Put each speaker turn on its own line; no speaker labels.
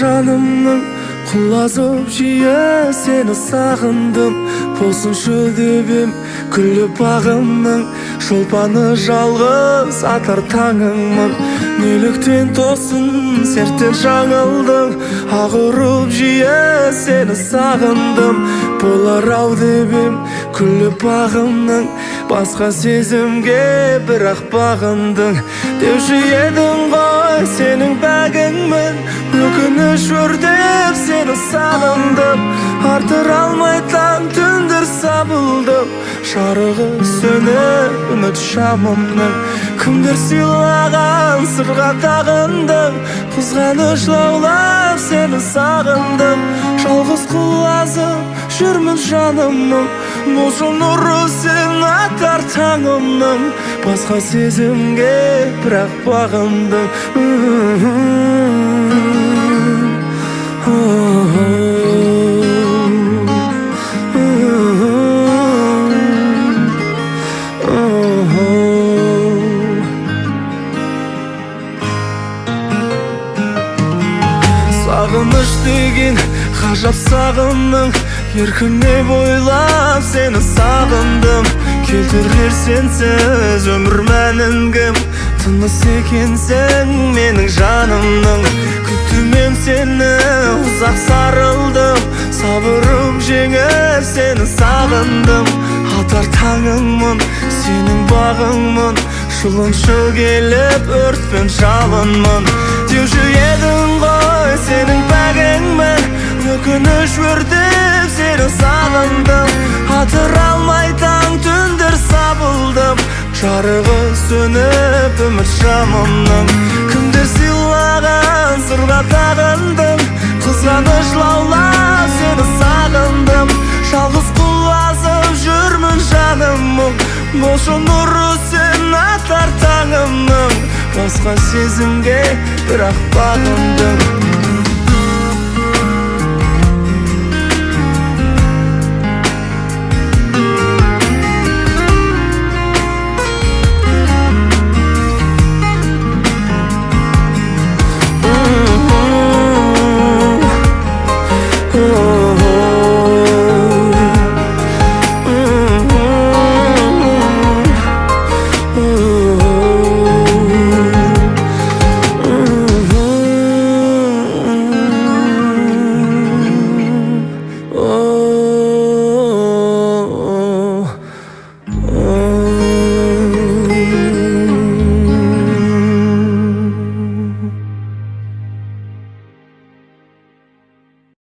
жанымның құлазып жиі сені сағындым. Болсыншы деп ем күліп бағымның, шолпаны жалғыз атар таңыңмын. Неліктен тосын серттен жаңылдың, ағырып жиі сені сағындым. Болар-ау деп ем күліп бағымның, басқа сезімге бірақ бағындың. Деуші едің ғой сенің бәгіңмін, өкініш өртеп сені сағындым. Артыр алмай таң түндір сабылдым, жарығы сөніп үміт шамымның. Кімдер сыйлаған сырға тағындым, қызғаныш лаулап сені сағындым. Жалғыз құлазып жүрмін жанымның, болшы нұры сен атар таңымның. Басқа сезімге бірақ бағындым. Сағыныш деген ғажап сағымның, еркіне бойлап сені сағындым. Келтірер сенсіз өмір мәнін кім, тыныс екенсің менің жанымның. Күттім сені ұзақ сарылдым, сабырым жеңіп сені сағындым. Атар таңыңмын, сенің бағыңмын, шылыншы келіп өртпен жалынмын. Деуші едің ғой сенің бәгіңмін, өкініш өртеп сені сағындым. Атыр алмай таң түндір сабылдым, жарығы сөніп үміт шамымның. Кімдер сыйлаған сырға тағындым, қызғаныш лаулап сені сағындым. Жалғыз құлазып жүрмін жанымның, болшы нұры сен атар таңымның. Басқа сезімге бірақ бағындым.